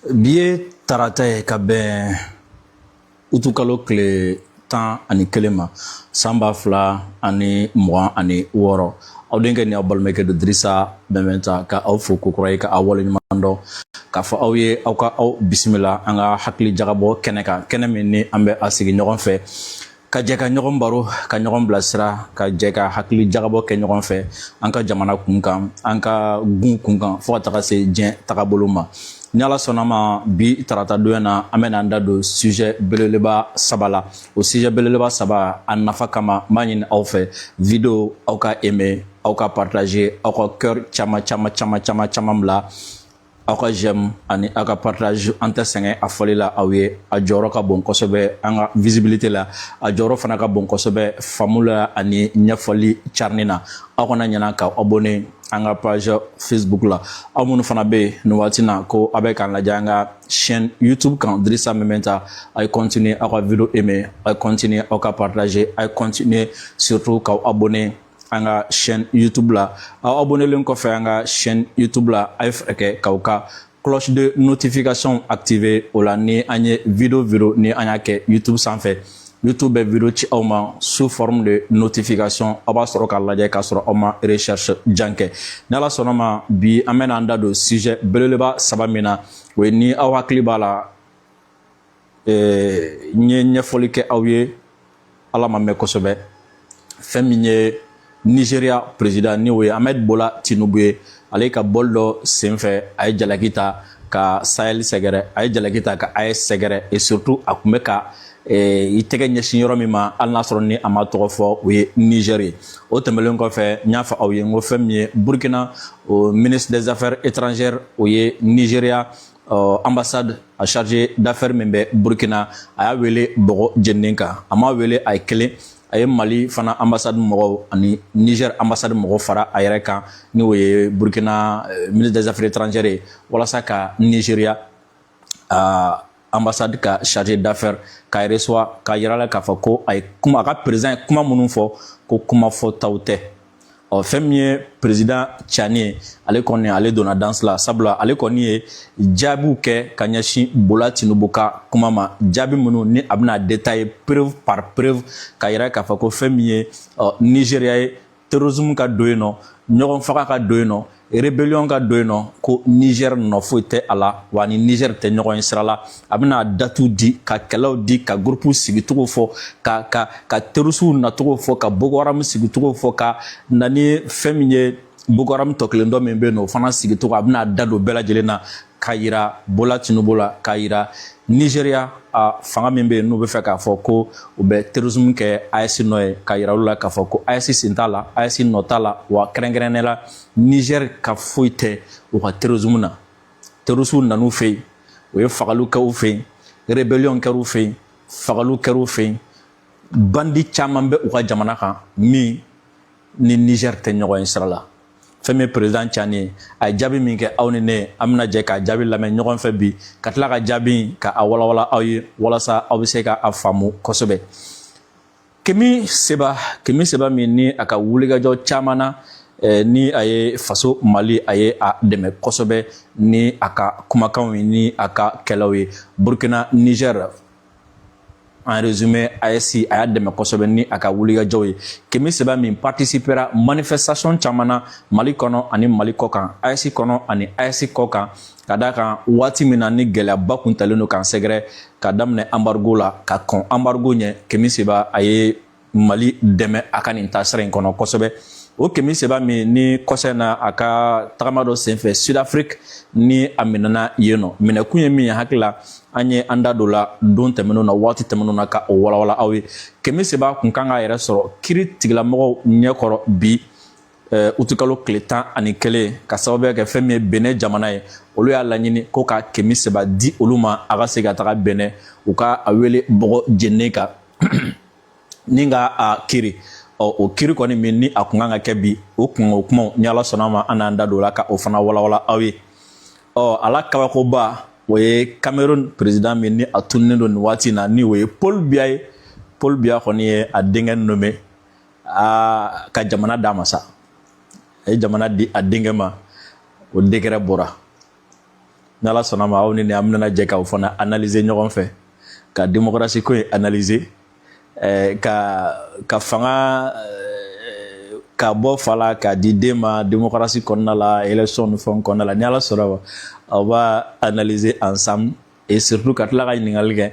Biye tarata ye ka bɛn utukalo tile 11 ma san 2026 aw denkɛ ni aw balimakɛ don Dirisa Bɛnbɛnta ka aw fo kokura ye ka aw waleɲuman dɔn k'a fɔ aw ye aw ka aw bisimila an ka hakili jagabɔ kɛnɛ kan, kɛnɛ min ni an bɛ a sigi ɲɔgɔn fɛ ka jɛ ka ɲɔgɔn baro, ka ɲɔgɔn bilasira, ka jɛ ka hakili jagabɔ kɛ ɲɔgɔn fɛ an ka jamana kunkan, an ka gun kunkan fo ka taga se diɲɛ tagabolo ma. Ni Ala sɔnna ma bi tarata donya na an bɛna an da don sujet belebeleba 3 la. O sujet belebeleba 3 a nafa kama n b'a ɲini aw fɛ video aw ka aimer, aw ka partager, aw ka cœur caman bila, aw ka j'aime ani aw ka partage. An tɛ sɛgɛn a fɔli la aw ye, a jɔyɔrɔ ka bon kosɛbɛ an ka visibilité la, a jɔyɔrɔ fana ka bon kosɛbɛ faamu la ani ɲɛfɔli carinni na. Aw kana ɲinɛ ka abonné an ka page Facebook la. Aw minnu fana bɛ yen nin waati na ko aw bɛ k'an lajɛ an ka chaîne YouTube kan Dirisa Bɛnbɛnta, a ye continuer aw ka video aimer, a ye continuer aw ka partager, a ye continuer surtout k'aw abonné an ka chaîne YouTube la. Aw abonnelen kɔfɛ an ka chaîne YouTube la, a ye fɛɛrɛ kɛ k'aw ka cloche de notification activer. O la ni an ye video ni an y'a kɛ YouTube sanfɛ, YouTube bɛ video ci aw ma sous forme de notification. Aw b'a sɔrɔ k'a lajɛ k'a sɔrɔ aw ma recherche jan kɛ. Ni Ala sɔnna ma bi an bɛna an da don sujet belebeleba 3 min na, o ye ni aw hakili b'a la n ye ɲɛfɔli kɛ aw ye Ala ma mɛn kosɛbɛ, fɛn min ye Nigeria président ni o ye Ahmed Bola Tinubu ye. Ale ka bɔli dɔ senfɛ a ye jalaki ta ka Sahel sɛgɛrɛ, a ye jalaki ta ka AES sɛgɛrɛ, et surtout a tun bɛ ka i tɛgɛ ɲɛsin yɔrɔ min ma hali n'a sɔrɔ ni a ma tɔgɔ fɔ, o ye Niger ye. O tɛmɛlen kɔfɛ n y'a fɔ aw ye n ko fɛn min ye Burkina ministre des affaires étrangères, o ye Nigeria ambassade a chargé d'affaires min bɛ Burkina, a y'a wele bɔgɔ jeninen kan. A m'a wele a ye kelen, a ye Mali fana ambassade mɔgɔw ani Niger ambassade mɔgɔw fara a yɛrɛ kan ni o ye Burkina ministre des affaires étrangères ye, walasa ka Nigeria ambassade ka chargé d'affaires k'a reçoit, k'a yira la k'a fɔ ko a ye kuma, a ka président ye kuma minnu fɔ ko kuma fɔtaw tɛ. Fɛn min ye président Tchani ye, ale kɔni ale donna danse la, sabula ale kɔni ye jaabiw kɛ ka ɲɛsin Bola Tinubu ka kuma ma, jaabi minnu ni a bɛna détailler preuve par preuve k'a yira k'a fɔ ko fɛn min ye Nigeria ye terrorisme ka don yen nɔ, ɲɔgɔn faga ka don yen nɔ, rébellion ka don yen nɔ, ko Niger nɔ foyi tɛ a la, wa ni Niger tɛ ɲɔgɔn ye sira la. A bɛna datu di, ka kɛlɛw di, ka groupe sigicogo fɔ, ka terroriste nacogo fɔ, ka Boko Haram sigicogo fɔ, ka na ni fɛn min ye Boko Haram tɔ kelen dɔ min bɛ yen nɔ o fana sigicogo, a bɛna da don bɛɛ lajɛlen na k'a yira Bola Tinubu la, k'a yira Nigeria fanga min bɛ yen n'u bɛ fɛ k'a fɔ ko u bɛ terrorisme kɛ AES nɔ ye, k'a yira olu la k'a fɔ ko AES sen t'a la, AES nɔ t'a la, wa kɛrɛnkɛrɛnnen la Niger ka foyi tɛ u ka terrorisme na. Terroristes nan'u fɛ yen, o ye fagali kɛ u fɛ yen, rébellion kɛra u fɛ yen, fagali kɛra u fɛ yen, bandi caman bɛ u ka jamana kan min ni Niger tɛ ɲɔgɔn ye sira la. Fɛn min ye président Tchani ye, a ye jaabi min kɛ aw ni ne, an bɛna jɛ k'a jaabi lamɛn ɲɔgɔn fɛ bi, ka tila ka jaabi ka a walawala aw ye walasa aw bɛ se ka a faamu kosɛbɛ. Kemi Seba min ni a ka wulikajɔ caman na, ni a ye faso Mali a ye a dɛmɛ kosɛbɛ ni a ka kumakanw ye ni a ka kɛlɛw ye. Burkina Niger en résumé AES a y'a dɛmɛ kosɛbɛ ni a ka wulikajɔw ye. Kemi Seba min participera manifestation caman na Mali kɔnɔ ani Mali kɔ kan, AES kɔnɔ ani AES kɔ kan, ka d'a kan waati min na ni gɛlɛyaba kun talen don k'an sɛgɛrɛ ka daminɛ embargo la ka kɔn embargo ɲɛ. Kemi Seba a ye Mali dɛmɛ a ka nin taasira in kɔnɔ kosɛbɛ. O Kemi Seba min ni kɔsɛ na a ka tagama dɔ senfɛ Sud-Afrique ni a minɛna yen nɔ, minɛkun ye min ye hakili la an ye an da don la don tɛmɛnenw na, waati tɛmɛnenw na ka o walawala aw ye. Kemi Seba kun kan k'a yɛrɛ sɔrɔ kiiri tigilamɔgɔw ɲɛkɔrɔ bi utikalo tile 11 ka sababuya kɛ fɛn min ye Benin jamana ye. Olu y'a laɲini ko ka Kemi Seba di olu ma, a ka se ka taga Benin, u ka a wele bɔgɔ jeninen kan ni ka a kiiri. O kiiri kɔni min ni a kun kan ka kɛ bi, o kumaw ni Ala sɔnna ma an n'an da don la ka o fana walawala aw ye. Ala kabakoba o ye Cameroun président min ni a tununnen don nin waati na ni o ye Paul Biya ye. Paul Biya kɔni ye a denkɛ nommé ka jamana d'a ma sa, a ye jamana di a denkɛ ma, o décret bɔra. n'ala sɔnna ma aw ni ne an bɛna jɛ k'aw fana analyser ɲɔgɔn fɛ ka démocratie ko in analyser ka fanga ka bɔ fa la ka di den ma démocratie kɔnɔna la élection ni fɛnw kɔnɔna la ni ala sɔnna ma aw b'a analyser ensemble et surtout ka tila ka ɲininkali kɛ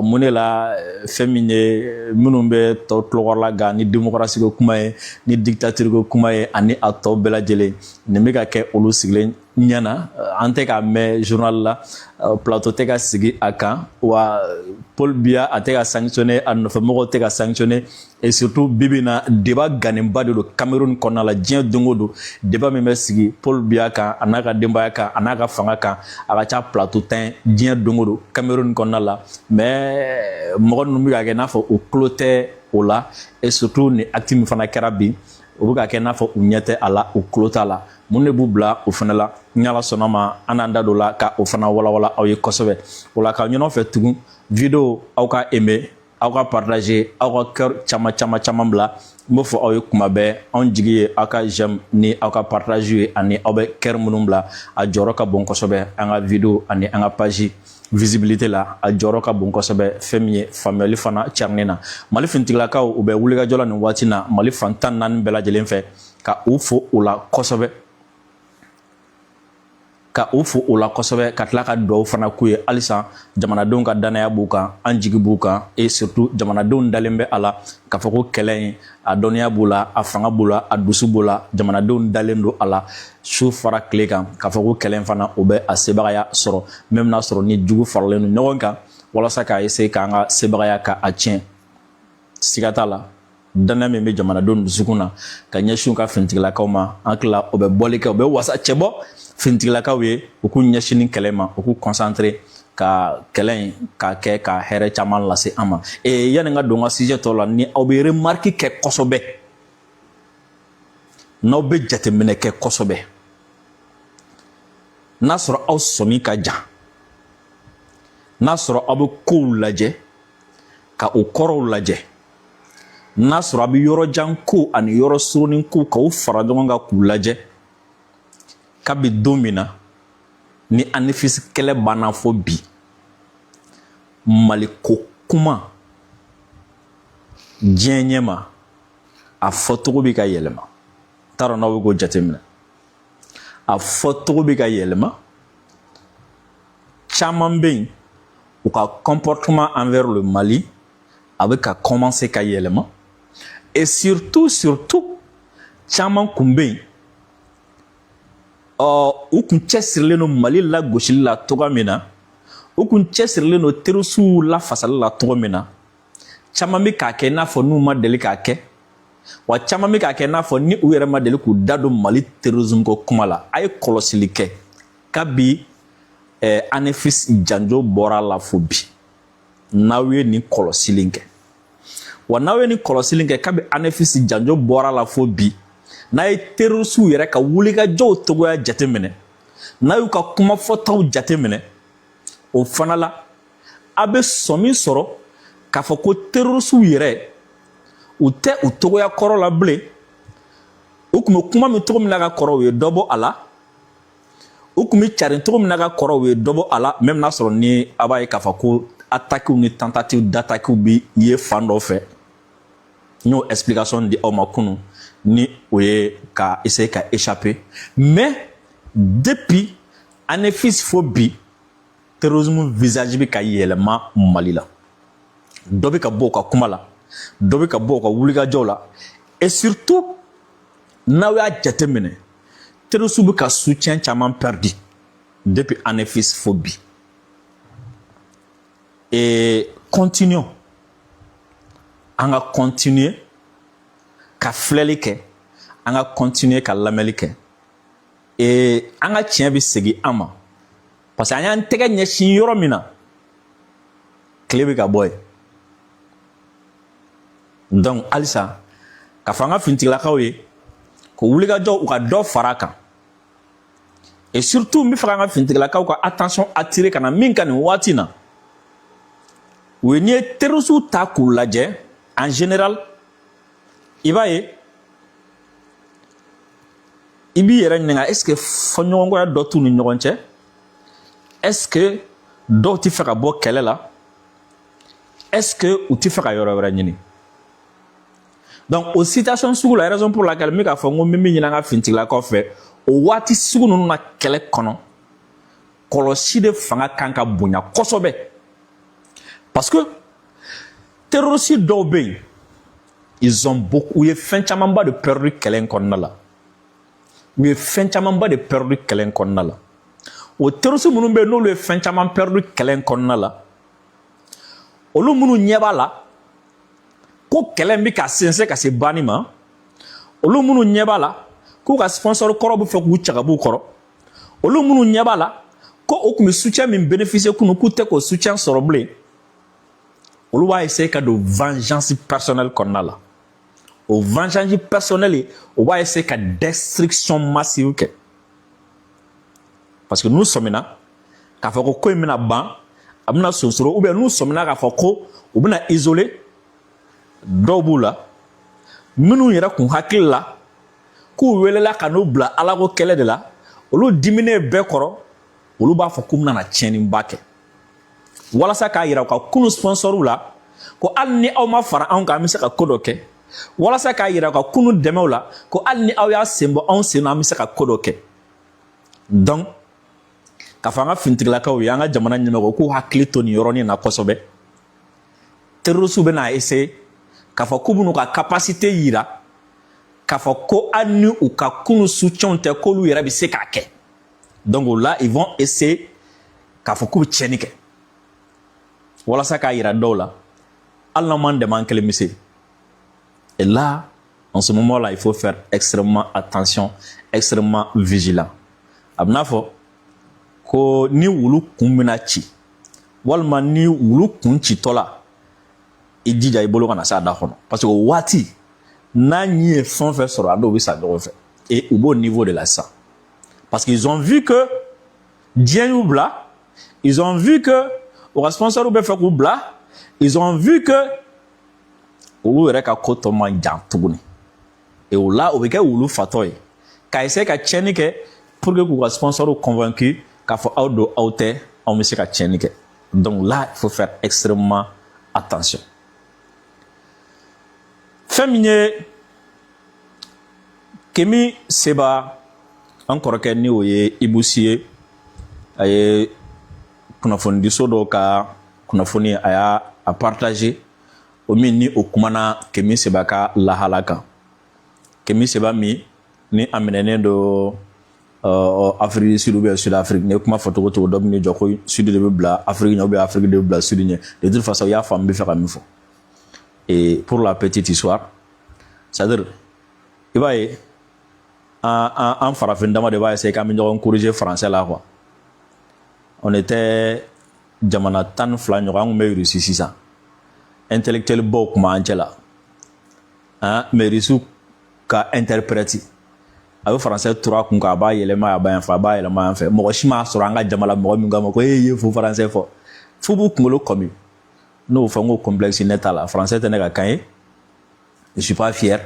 mun de la fɛn min ye minnu bɛ tɔw tulokɔrɔla gan ni démocratie ko kuma ye ni dictature ko kuma ye ani a tɔw bɛɛ lajɛlen nin bɛ ka kɛ olu sigilen ɲɛna an tɛ ka mɛn journal la plateau tɛ ka sigi a kan wa Paul Biya a tɛ ka sanctionner a nɔfɛmɔgɔw tɛ ka sanctionner et surtout bibi na débat ganenba de don Cameroun kɔnɔna la diɲɛ don o don débat min bɛ sigi Paul Biya kan a n'a ka denbaya kan a n'a ka fanga kan a ka ca plateau 10 diɲɛ don o don Cameroun kɔnɔna la mais mɔgɔ ninnu bɛ ka kɛ n'a fɔ u tulo tɛ o la et surtout ni acte min fana kɛra bi o bɛ ka kɛ n'a fɔ u ɲɛ tɛ a la u tulo t'a la mun de b'u bila o fana la ni ala sɔnna ma an n'an da don la ka o fana walawala aw ye kosɛbɛ o la ka ɲɔgɔn fɛ tugun video aw ka aimer aw ka partager aw ka cœur caman bila n b'o fɔ aw ye kuma bɛɛ anw jigi ye aw ka j'aime ni aw ka partage ye ani aw bɛ cœur minnu bila a jɔyɔrɔ ka bon kosɛbɛ an ka video ani an ka page visibilité la a jɔyɔrɔ ka bon kosɛbɛ fɛn min ye faamuyali fana carinen na mali finitigilakaw u bɛ wulikajɔ la nin waati na mali fan 14 bɛɛ lajɛlen fɛ ka u fo o la kosɛbɛ ka tila ka duwawu fana k'u ye halisa jamanadenw ka danaya b'u kan an jigi b'u kan et surtout jamanadenw dalen bɛ a la k'a fɔ ko kɛlɛ in a dɔnniya b'u la a fanga b'u la a dusu b'u la jamanadenw dalen don a la su fara tile kan k'a fɔ ko kɛlɛ in fana o bɛ a sebagaya sɔrɔ même n'a sɔrɔ ni jugu faralen don ɲɔgɔn kan walasa k'a essayer k'an ka sebagaya ka a tiɲɛ siga t'a la danaya min bɛ jamanadenw dusukun na ka ɲɛsin u ka finitigilakaw ma an tila o bɛ bɔli kɛ o bɛ wasa cɛ bɔ finitigilakaw ye u k'u ɲɛsin ni kɛlɛ ma u k'u concentrer ka kɛlɛ in ka kɛ ka hɛrɛ caman lase an ma yanni n ka don n ka sujet tɔ la ni aw bɛ remarque kɛ kosɛbɛ n'aw bɛ jateminɛ kɛ kosɛbɛ n'a sɔrɔ aw sɔmi ka jan n'a sɔrɔ aw bɛ kow lajɛ ka o kɔrɔw lajɛ n'a sɔrɔ a bɛ yɔrɔ jan ko ani yɔrɔ surunin ko k'u fara ɲɔgɔn kan k'u lajɛ kabi don min na ni anifisi kɛlɛ banna fɔ bi maliko kuma diɲɛ ɲɛma a fɔcogo bɛ ka yɛlɛma t'a dɔn n'aw bɛ k'o jateminɛ a fɔcogo bɛ ka yɛlɛma caman bɛ yen u ka comportement envers le Mali a bɛ ka commencer ka yɛlɛma et surtout caman kun bɛ yen u kun cɛsirilen don Mali lagosili la cogoya min na u kun cɛsirilen don terrorisiw lafasali la cogo min na caman bɛ k'a kɛ i n'a fɔ n'u ma deli k'a kɛ wa caman bɛ k'a kɛ i n'a fɔ ni u yɛrɛ ma deli k'u da don Mali terrorisme ko kuma la a ye kɔlɔsili kɛ kabi ANEFIS janjo bɔra la fo bi n'aw ye nin kɔlɔsili kɛ wa n'aw ye nin kɔlɔsili kɛ kabi ANEFIS janjo bɔra la fo bi n'a ye terrorisiw yɛrɛ ka wulikajɔw togoya jateminɛ n'a y'u ka kumafɔtaw jateminɛ o fana la a bɛ sɔmi sɔrɔ k'a fɔ ko terrorisiw yɛrɛ u tɛ u togoya kɔrɔ la bilen u tun bɛ kuma min cogo min na ka kɔrɔ u ye dɔ bɔ a la u tun bɛ carin cogo min na ka kɔrɔ u ye dɔ bɔ a la même n'a sɔrɔ ni a b'a ye k'a fɔ ko attaques ni tentatives d'attaques bi ye fan dɔ fɛ n y'o explication di aw ma kunun ni o ye ka essayer ka échapper mais depuis ANEFIS fo bi terrorisme visage bɛ ka yɛlɛma Mali la dɔ bɛ ka bɔ u ka kuma la dɔ bɛ ka bɔ u ka wulikajɔw la et surtout n'aw y'a jateminɛ terroristes bɛ ka soutien caman perdu depuis ANEFIS fo bi et continuons an ka continuer ka filɛli kɛ an ka continuer ka lamɛnli kɛ an ka tiɲɛ bɛ segin an ma parce que an y'an tɛgɛ ɲɛsin yɔrɔ min na tile bɛ ka bɔ yen donc halisa ka fɔ an ka finitigilakaw ye ko wulikajɔ u ka dɔ fara a kan et surtout n bɛ fɛ an ka finitigilakaw ka attention attirer ka na min ka nin waati na o ye n'i ye terrorisiw ta k'u lajɛ en général i b'a ye i b'i yɛrɛ ɲininka est ce que fɔɲɔgɔnkɔya dɔ t'u ni ɲɔgɔn cɛ est-ce que dɔw tɛ fɛ ka bɔ kɛlɛ la est-ce que u tɛ fɛ ka yɔrɔ wɛrɛ ɲini donc o situation sugu la raison pour laquelle n bɛ k'a fɔ n ko n bɛ min ɲini an ka finitigilakaw fɛ o waati sugu ninnu na kɛlɛ kɔnɔ kɔlɔsi de fanga kan ka bonya kosɛbɛ parce que terroriste dɔw bɛ yen ils ont beaucoup u ye fɛn camanba de perdu kɛlɛ in kɔnɔna la u ye fɛn camanba de perdu kɛlɛ in kɔnɔna la o terroriste minnu bɛ yen n'olu ye fɛn caman perdu kɛlɛ in kɔnɔna la olu minnu ɲɛ b'a la ko kɛlɛ in bɛ ka sensɛn ka se banni ma olu minnu ɲɛ b'a la k'u ka sponsor kɔrɔ bɛ fɛ k'u cagabu kɔrɔ olu minnu ɲɛ b'a la ko o tun bɛ soutien min bénéficier kunun k'u tɛ k'o soutien sɔrɔ bilen olu b'a essayer ka don vengeance personnelle kɔnɔna la o vengeance personnelle o b'a essayer ka destruction massive kɛ parce que n'u sɔmina k'a fɔ ko in bɛna ban a bɛna sonsoro ou bien n'u sɔmina k'a fɔ ko u bɛna isoler dɔw b'u la minnu yɛrɛ kun hakili la k'u welela ka n'u bila ala ko kɛlɛ de la olu diminen bɛɛ kɔrɔ olu b'a fɔ k'u bɛna tiɲɛniba kɛ walasa k'a yira u ka kunu sponsoriw la ko hali ni aw ma fara anw kan an bɛ se ka ko dɔ kɛ walasa k'a yira u ka kunu dɛmɛw la ko hali ni aw y'a sen bɔ anw sen na an bɛ se ka ko dɔ kɛ donc k'a fɔ an ka finitigilakaw ye an ka jamana ɲɛmɔgɔw k'u hakili to nin yɔrɔnin na kosɛbɛ terroristes bɛna essayer k'a fɔ k'u bɛn'u ka capacité yira k'a fɔ ko hali ni u ka kunu soutiens tɛ k'olu yɛrɛ bɛ se k'a kɛ donc là ils vont essayer k'a fɔ k'u bɛ tiɲɛni kɛ walasa k'a yira dɔw la hali n'an m'an dɛmɛ an kelen bɛ se et là en ce moment là il faut faire extrêmement attention extrêmement vigilant a bɛ n'a fɔ ko ni wulu kun bɛna ci walima ni wulu kun citɔ la i jija i bolo kana s'a da kɔnɔ parce que o waati n'a ɲi ye fɛn o fɛn sɔrɔ a dɔw bɛ sa ɲɔgɔn fɛ et u b'o niveau de la sisan parce qu'ils ont vu que diɲɛ y'u bila ils ont vu que o ka sponsors bɛ fɛ k'u bila ils ont vu que olu yɛrɛ ka ko tɔ man jan tuguni et o la o bɛ kɛ wulu fatɔ ye ka essayer ka tiɲɛni kɛ pour que k'u ka sponsors convaincus k'a fɔ aw don aw tɛ anw bɛ se ka tiɲɛni kɛ donc là il faut faire extrêmement attention fɛn min ye Kemi Seba an kɔrɔkɛ ni o ye Ibusi ye a ye kunnafonidiso dɔw ka kunnafoni a y'a partager o min ni o kumana Kemi Seba ka lahala kan Kemi Seba min ni a minɛnen do Afrique du Sud ou bien Sud-Afrique ne kuma fɔ cogo cogo dɔ bɛ n'i jɔ ko Sud de bɛ bila Afrique ɲɛ ou bien Afrique de bɛ bila Sud ɲɛ de toute façon i y'a faamu n bɛ fɛ ka min fɔ et pour la petite histoire c'est-à-dire i b'a ye an farafin dama de b'a essayer k'an bɛ ɲɔgɔn corriger français la quoi on était jamana 12 ɲɔgɔn an tun bɛ Russie sisan intellectuel baw tun b'an cɛ la mais Russiw ka interprète a bɛ français tura kun kan a b'a yɛlɛma a b'a yan fɛ a b'a yɛlɛma yan fɛ mɔgɔ si m'a sɔrɔ an ka jama la mɔgɔ min k'a ma ko e ye fo français fɔ fo b'u kunkolo kɔmi n'o fɔ n ko complexe ne t'a la français tɛ ne ka kan ye je suis pas fier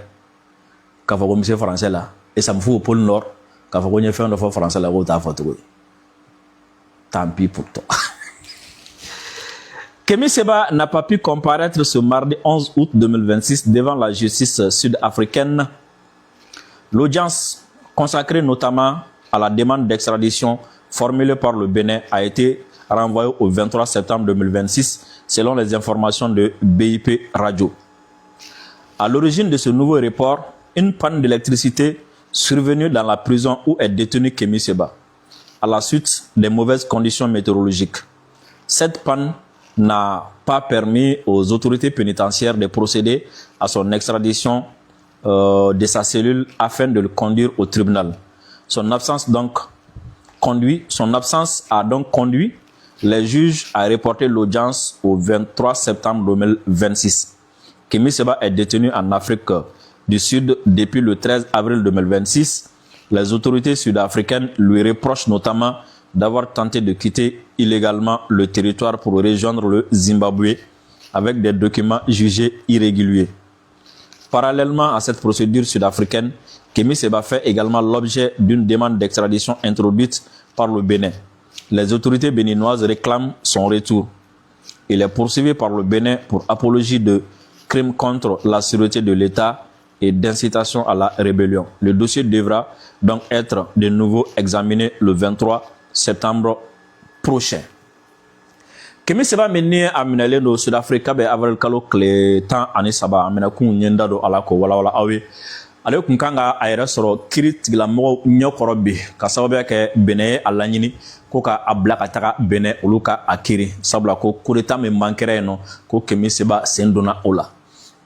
k'a fɔ ko n bɛ se français la et ça me fout au pôle nord k'a fɔ ko n ye fɛn dɔ fɔ français la k'o t'a fɔ cogo ye tant pis pour toi. Kemi Seba n'a pas pu comparaître ce mardi 11 août 2026 devant la justice sud-africaine. L'audience consacrée notamment à la demande d'extradition formulée par le Bénin a été renvoyée au 23 septembre 2026 selon les informations de BIP Radio. À l'origine de ce nouveau report, une panne d'électricité survenue dans la prison où est détenu Kemi Seba à la suite des mauvaises conditions météorologiques. Cette panne n'a pas permis aux autorités pénitentiaires de procéder à son extradition de sa cellule afin de le conduire au tribunal. Son absence a donc conduit les juges à reporter l'audience au 23 septembre 2026. Kemi Seba est détenu en Afrique du Sud depuis le 13 avril 2026. Les autorités sud-africaines lui reprochent notamment d'avoir tenté de quitter illégalement le territoire pour rejoindre le Zimbabwe avec des documents jugés irréguliers. Parallèlement à cette procédure sud-africaine, Kemi Seba fait également l'objet d'une demande d'extradition introduite par le Bénin. Les autorités béninoises réclament son retour. Il est poursuivi par le Bénin pour apologie de crimes contre la sûreté de l'État et d'incitation à la rébellion. Le dossier devra donc être de nouveau examiné le 23 septembre prochain. Kemi seba meni aminale no Sud-Africa be avril kalo kle tan ani saba amina kun nyenda do ala ko wala awe ale kun kanga ayere soro kiri tigila mo nyokoro bi ka sababu ke Benin ala nyini ko ka abla ka taga Benin olu ka akiri sabula ko kureta me mankere no ko Kemi seba sendona ola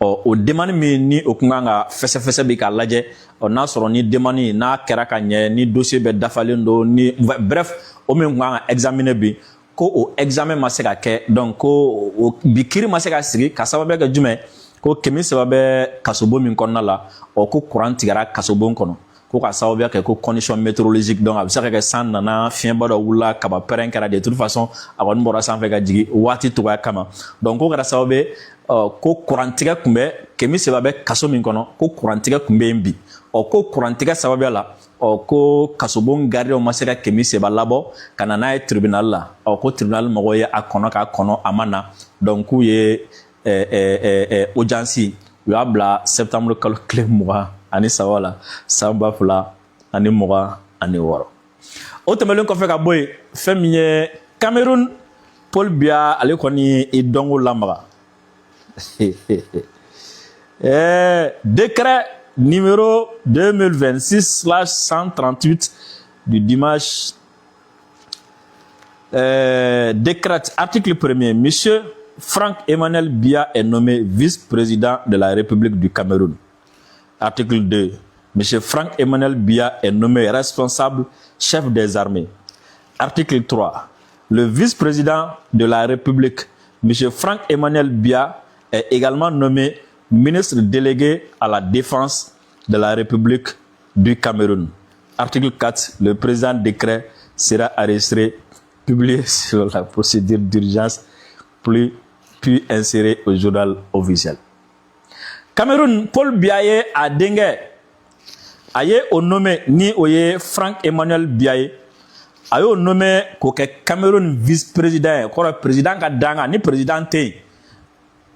o demande mi ni o kun kanga fese bi ka laje o na soro ni demande na kera ka nye ni dossier be dafalen do ni bref o me kanga examiner bi ko o examen ma se ka kɛ donc ko bi kiri ma se ka sigi ka sababu kɛ jumɛn ko Kemi seba bɛ kasobo min kɔnɔna la ko courant tigɛra kasobo kɔnɔ ko ka sababu kɛ ko condition météorologique donc a bɛ se ka kɛ san nana fiɲɛba dɔ wulila kaba pɛrɛn kɛra de toute façon a kɔni bɔra sanfɛ ka jigin waati togoya kama donc ko kɛra sababu ko courant tigɛ kun bɛ Kemi seba bɛ kaso min kɔnɔ ko courant tigɛ kun bɛ yen bi ko courant tigɛ sababuya la ko kasobon gardien ma se ka Kemi seba labɔ ka na n'a ye tribunal la ko tribunal mɔgɔw ye a kɔnɔ k'a kɔnɔ a ma na donc k'u ye audience u y'a bila septembre kalo tile 23 la san 2026 o tɛmɛlen kɔfɛ ka bɔ yen fɛn min ye Cameroun Paul Biya ale kɔni i dɔnko lamaga décret numéro 2026/138 du dimanche décrète article 1er. Monsieur Franck Emmanuel Biya est nommé vice-président de la République du Cameroun. Article 2. Monsieur Franck Emmanuel Biya est nommé responsable chef des armées. Article 3. Le vice-président de la République, Monsieur Franck Emmanuel Biya, est également nommé ministre délégué à la défense de la République du Cameroun. Article 4. Le présent décret sera enregistré, publié sur la procédure d'urgence, puis inséré au journal officiel. Cameroun, Paul Biya a dengue. Aye au nommé ni oye Franck Emmanuel Biya. Aye au nommé koke Cameroun vice-président. Kora président ka danga ni président te.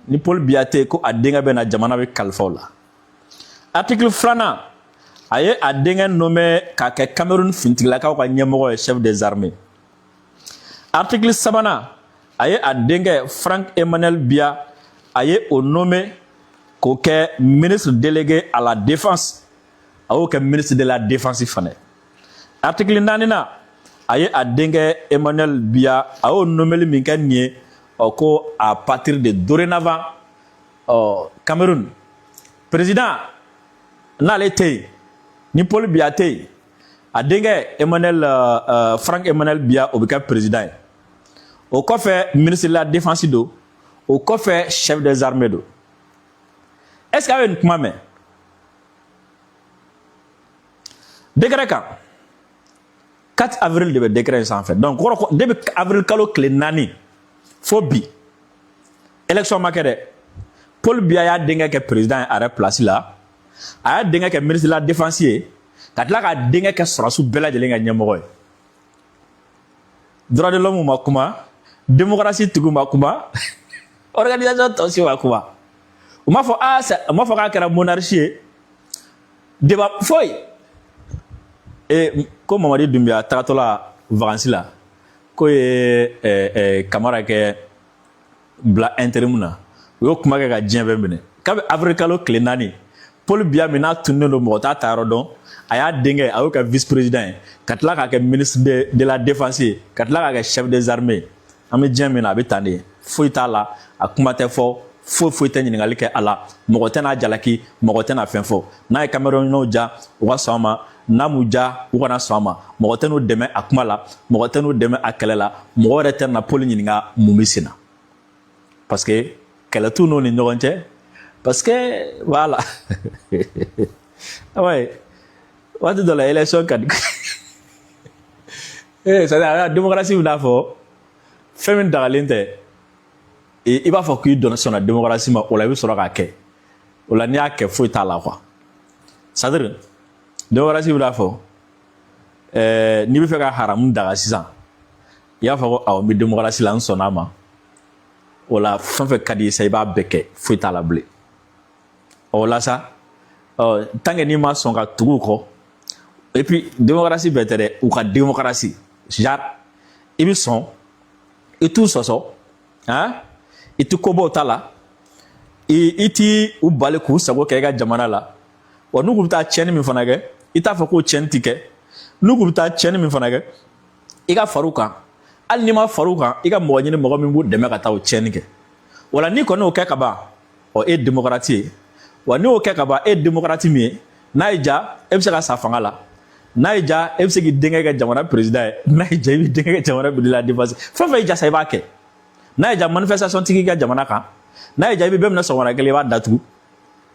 Ni Paul Biya te ko a dengue be na jamana be kalfa la. Article frana. Aye a dengue nommé ka Cameroun fintigla ka ko nyemoko chef des armées. Article sabana. Aye a dengue Franck Emmanuel Biya aye au nommé koke ministre délégué à la défense. Aye ke ministre de la défense fane. Article nanina. Aye a dengue Emmanuel Biya aye au nommé le minka nye ko à partir de dorénavant Cameroun président n'allait ni Paul Biya te a dengue Emmanuel Franck Emmanuel Biya obika président au coffre ministre de la défense do au coffre chef des armées do est-ce qu'il y a une comment mais décret quand 4 avril de décret sans fait donc début avril kalo clé nani Fobi. Élection makere. Paul Biya ya dengue ke président à la place là. A dengue ke ministre de la défense. Katla ka dengue ke surasu bela jelenga nyemogo. Droit de l'homme makuma, démocratie tugu makuma, organisation tension makuma. Uma fo ka kera monarchie. Débat foy. Et comme Mamadi Doumbia tagatola vacances là. Ko ye Camara ke bla intérim na o yo kuma kɛ ka diɲɛ bɛɛ minɛ kabi avril kalo tile 4 Paul Biya min n'a tunnen don mɔgɔ t'a ta yɔrɔ dɔn a y'a denkɛ a y'o kɛ vice président ye ka tila k'a kɛ ministre de la défense ye ka tila k'a kɛ chef des armées an bɛ diɲɛ min na a bɛ tan de ye foyi t'a la a kuma tɛ fɔ foyi tɛ ɲininkali kɛ a la mɔgɔ tɛ n'a jalaki mɔgɔ tɛ n'a fɛn fɔ n'a ye Camerounɛw ja u ka sɔn a ma n'a m'u ja u kana sɔn a ma mɔgɔ tɛ n'u dɛmɛ a kuma la mɔgɔ tɛ n'u dɛmɛ a kɛlɛ la mɔgɔ wɛrɛ tɛ na Paul ɲininka mun bɛ sen na parce que kɛlɛ t'u n'u ni ɲɔgɔn cɛ parce que voilà ouais waati dɔ la élection ka di c'est-à-dire démocratie bɛ n'a fɔ fɛn min dagalen tɛ i b'a fɔ k'i dɔn sɔnna démocratie ma o la i bɛ sɔrɔ k'a kɛ o la n'i y'a kɛ foyi t'a la quoi c'est-à-dire démocratie bɛ n'a fɔ n'i bɛ fɛ ka haramu daga sisan i y'a fɔ ko awɔ n bɛ démocratie la n sɔnna a ma o la fɛn fɛn ka di i sa i b'a bɛɛ kɛ foyi t'a la bilen o la sa tant que n'i ma sɔn ka tugu u kɔ et puis démocratie bɛɛ tɛ dɛ u ka démocratie genre i bɛ sɔn i t'u sɔsɔ han i tɛ ko bɔ u ta la i t'i u bali k'u sago kɛ i ka jamana la wa n'u k'u bɛ taa tiɲɛni min fana kɛ i t'a fɔ k'o tiɲɛni tɛ kɛ n'u k'u bɛ taa tiɲɛni min fana kɛ i ka far'u kan hali n'i ma far'u kan i ka mɔgɔ ɲini mɔgɔ min b'u dɛmɛ ka taa o tiɲɛni kɛ wala n'i kɔni y'o kɛ ka ban e ye démocrate ye wa n'i y'o kɛ ka ban e ye démocrate min ye n'a y'i diya e bɛ se ka sa fanga la n'a y'i diya e bɛ se k'i denkɛ kɛ jamana président ye n'a y'i diya i b'i denkɛ kɛ jamana président la défense fɛn fɛn y'i diya sa i b'a kɛ n'a y'i diya manifestation tigi ka jamana kan n'a y'i diya i bɛ bɛɛ minɛ sɔgɔmada kelen i b'a datugu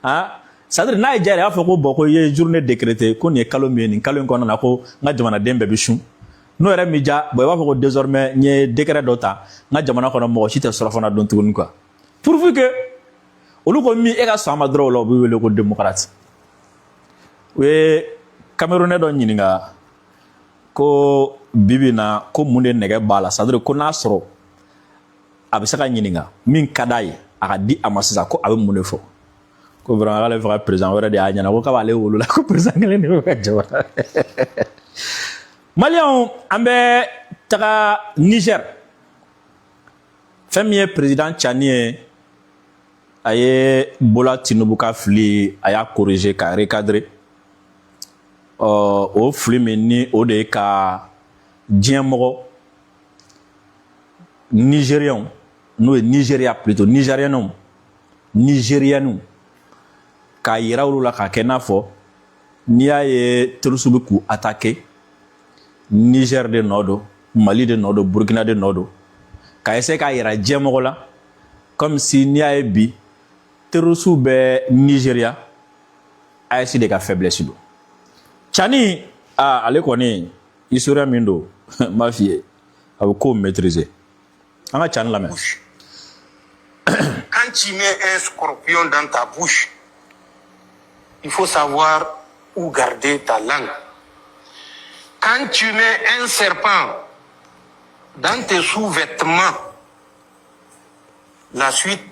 han c'est-à-dire n'a y'i diya yɛrɛ i b'a fɔ ko bon ko i ye journée décrétée ko nin ye kalo min ye nin kalo in kɔnɔna na ko n ka jamanaden bɛɛ bɛ sun n'o yɛrɛ m'i diya bon i b'a fɔ ko désormais n ye décret dɔ ta n ka jamana kɔnɔ mɔgɔ si tɛ surafana dun tuguni quoi pourvu que olu ko min e ka sɔn a ma dɔrɔn o la u b'i wele ko démocrate u ye Camerounais dɔ ɲininka ko bibi na ko mun de nɛgɛ b'a la c'est-à-dire ko n'a sɔrɔ a bɛ se ka ɲininka min ka d'a ye a ka di a ma sisan ko a bɛ mun de fɔ ko vraiment k'ale fɛ ka président wɛrɛ de y'a ɲɛna ko k'a b'ale wolola ko président kelen de bɛ ka jamana Maliens an bɛ taga Niger fɛn min ye président Tchani ye a ye Bola Tinubu ka fili a y'a corriger k'a recadrer o fili min ni o de ye ka diɲɛ mɔgɔ Nigériens n'o ye Nigeria plutôt Nigériens k'a yira olu la k'a kɛ i n'a fɔ n'i y'a ye terroriste bɛ k'u attaquer Niger de nɔ don Mali de nɔ don Burkina de nɔ don k'a essayer k'a yira diɲɛ mɔgɔ la comme si n'i y'a ye bi terroriste bɛ Nigeria AES de ka faiblesse don Tchani ale kɔni historien min don n b'a f'i ye a bɛ ko maîtriser an ka Tchani lamɛn. Quand tu mets un scorpion dans ta bouche, il faut savoir où garder ta langue. Quand tu mets un serpent dans tes sous-vêtements, la suite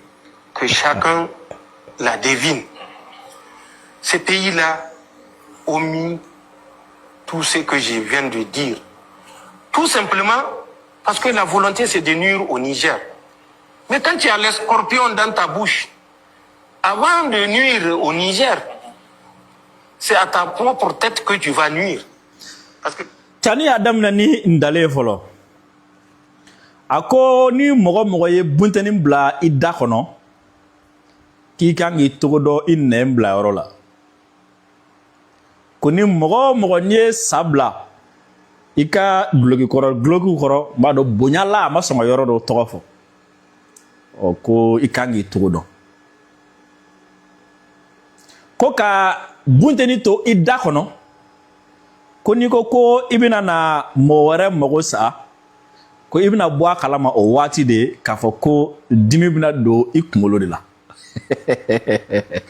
que chacun la devine. Ces pays-là ont mis tout ce que je viens de dire. Tout simplement parce que la volonté c'est de nuire au Niger. Mais quand tu as les scorpions dans ta bouche, avant de nuire au Niger, c'est à ta propre tête que tu vas nuire. Parce que Tchani y'a daminɛ ni ndale ye fɔlɔ a ko ni mɔgɔ mɔgɔ ye bunteni bila i da kɔnɔ k'i kan k'i togo dɔn i nɛn bila yɔrɔ la ko ni mɔgɔ mɔgɔ n'i ye sa bila i ka duloki kɔrɔ n b'a dɔn bonya la a ma sɔn ka yɔrɔ dɔ tɔgɔ fɔ ko i kan k'i togo dɔn ko ka bunteni to i da kɔnɔ ko n'i ko i bɛna na mɔgɔ wɛrɛ mago sa ko i bɛna bɔ a kalama o waati de k'a fɔ ko dimi bɛna don i kunkolo de la.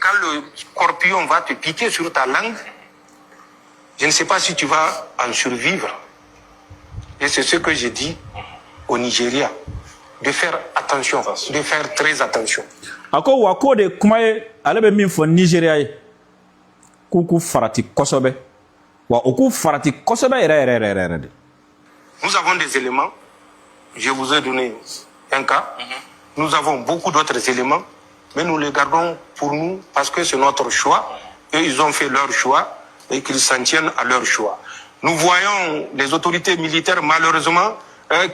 Quand le scorpion va te piquer sur ta langue, je ne sais pas si tu vas en survivre. Et c'est ce que j'ai dit au Nigeria, de faire attention, de faire très attention. A ko wa ko de kuma ye ale bɛ min fɔ Nigeria ye k'u farati kosɛbɛ wa o k'u farati kosɛbɛ yɛrɛ de. Nous avons des éléments. Je vous ai donné un cas. Nous avons beaucoup d'autres éléments, mais nous les gardons pour nous parce que c'est notre choix. Eux, ils ont fait leur choix et qu'ils s'en tiennent à leur choix. Nous voyons les autorités militaires, malheureusement,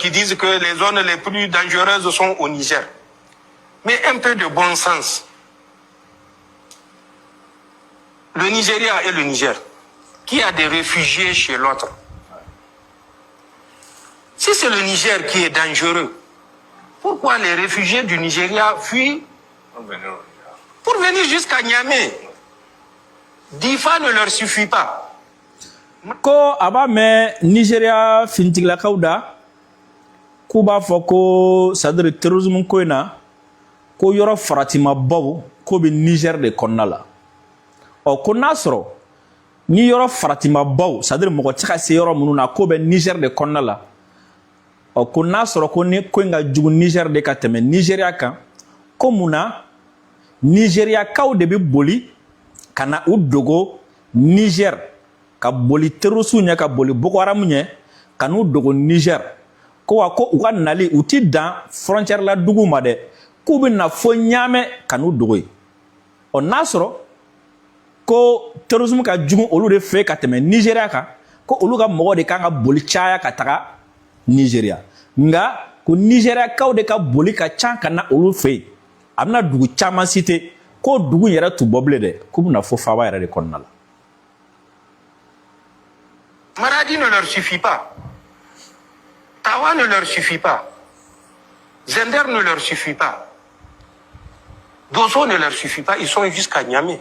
qui disent que les zones les plus dangereuses sont au Niger. Mais un peu de bon sens. Le Nigeria et le Niger, qui a des réfugiés chez l'autre? Si c'est le Niger qui est dangereux, pourquoi les réfugiés du Nigeria fuient pour venir jusqu'à Niamey? Difa ne leur suffit pas. Ko aba me Nigeria fintiglakaw da k'u b'a fɔ ko c'est-à-dire terrorisme ko in na ko yɔrɔ faratimabaw ko bɛ Niger de kɔnɔna la ko n'a sɔrɔ ni yɔrɔ faratimabaw c'est-à-dire mɔgɔ tɛ ka se yɔrɔ minnu na ko bɛ Niger de kɔnɔna la ko n'a sɔrɔ ko ni ko in ka jugu Niger de ka tɛmɛ Nigeria kan ko mun na Nigeriakaw de bɛ boli ka na u dogo Niger ka boli terroriste ɲɛ ka boli Boko Haram ɲɛ ka n'u dogo Niger ko wa ko u ka nali u ti dan frontière la dugu ma dɛ k'u bɛ na fo Ɲamɛ ka n'u dogo yen n'a sɔrɔ ko terrorisme ka jugu olu de fɛ ka tɛmɛ Nigeria kan ko olu ka mɔgɔ de kan ka boli caya ka taga Nigeria nga ko Nigeriakaw de ka boli ka ca ka na olu fɛ yen a bɛna dugu caman cité ko dugu yɛrɛ tu bɔ bilen dɛ k'u bɛna fo faaba yɛrɛ de kɔnɔna la. Maradi ne leur suffit pas. Tawa ne leur suffit pas. Zender ne leur suffit pas. Dosso ne leur suffit pas. Ils sont jusqu'à Niamey.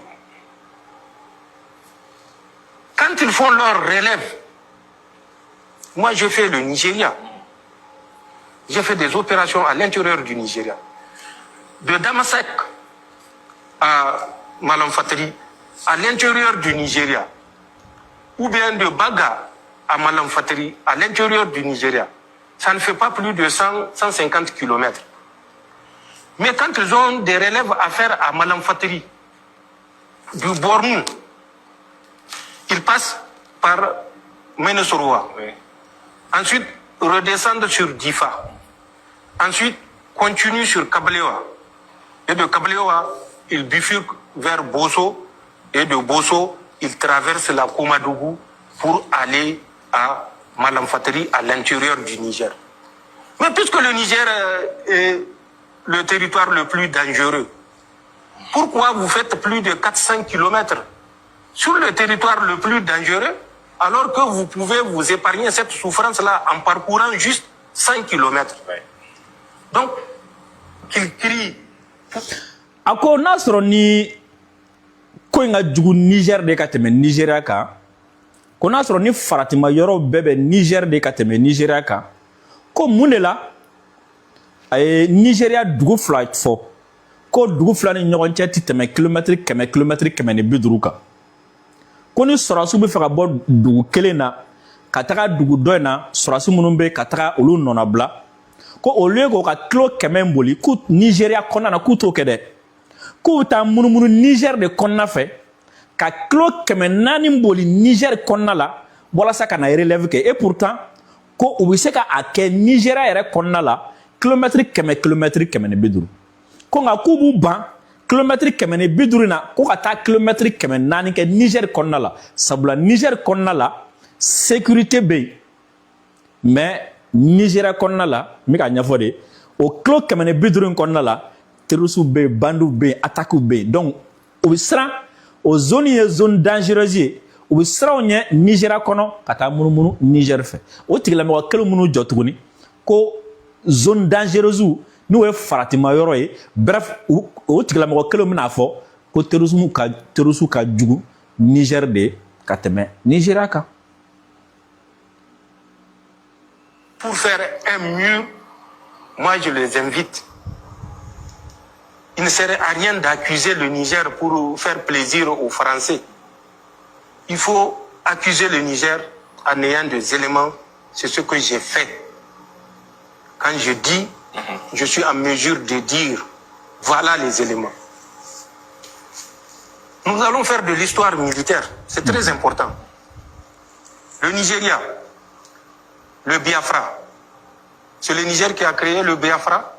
Quand ils font leur relève, moi je fais le Nigeria. J'ai fait des opérations à l'intérieur du Nigeria. De Damasak à Malamfatri, à l'intérieur du Nigeria. Ou bien de Baga à Malamfatri, à l'intérieur du Nigeria. Ça ne fait pas plus de 150 km. Mais quand ils ont des relèves à faire à Malamfatri, du Bornou, ils passent par Menesoroa. Oui. Ensuite, redescendent sur Difa. Ensuite, continuent sur Kabalewa. Et de Kabalewa, ils bifurquent vers Bosso. Et de Bosso, ils traversent la Koumadougou pour aller à Malamfatri, à l'intérieur du Niger. Mais puisque le Niger est le territoire le plus dangereux, pourquoi vous faites plus de 400 km sur le territoire le plus dangereux, alors que vous pouvez vous épargner cette souffrance-là en parcourant juste 100 km. Donc, qu'il crie. Ako n'a sɔrɔ ni ko in ka jugu Niger de ka tɛmɛ Nigeria kan ko n'a sɔrɔ ni faratima yɔrɔ bɛɛ bɛ Niger de ka tɛmɛ Nigeria kan ko mun de la a ye Nigeria dugu fila fɔ ko dugu fila ni ɲɔgɔn cɛ ti tɛmɛ kilomɛtiri kɛmɛ ni 50 kan ko ni sɔrɔdasiw bɛ fɛ ka bɔ dugu kelen na ka taga dugu dɔ in na sɔrɔdasi minnu bɛ ka taga olu nɔnabila ko au lieu k'o ka kilo 100 boli k'u Nigeria kɔnɔna na k'u t'o kɛ dɛ k'u bɛ taa munumunu Niger de kɔnɔna fɛ ka kilo 400 boli Niger kɔnɔna la walasa ka na relève kɛ et pourtant ko u bɛ se ka a kɛ Nigeria yɛrɛ kɔnɔna la kilomɛtiri 100 ni 50 ko nka k'u b'u ban kilomɛtiri 100 ni 50 na ko ka taa kilomɛtiri 400 kɛ Niger kɔnɔna la sabula Niger kɔnɔna la sécurité bɛ yen mais Nigeria kɔnɔna la n bɛ ka ɲɛfɔ de o kilo 100 ni 50 kɔnɔna la terroristes bɛ yen bandiw bɛ yen attaques bɛ yen donc u bɛ siran o zone ye zone dangereuse ye u bɛ siran o ɲɛ Nigeria kɔnɔ ka taa munumunu Niger fɛ o tigilamɔgɔ kelen minnu jɔ tuguni ko zone dangereuse n'o ye faratima yɔrɔ ye bref o tigilamɔgɔ kelen bɛna fɔ ko terroristes ka jugu Niger de ka tɛmɛ Nigeria kan. Pour faire un mur, moi je les invite. Il ne serait à rien d'accuser le Niger pour faire plaisir aux Français. Il faut accuser le Niger en ayant des éléments. C'est ce que j'ai fait. Quand je dis, je suis en mesure de dire, voilà les éléments. Nous allons faire de l'histoire militaire. C'est très important. Le Nigeria, le Biafra. C'est le Niger qui a créé le Biafra.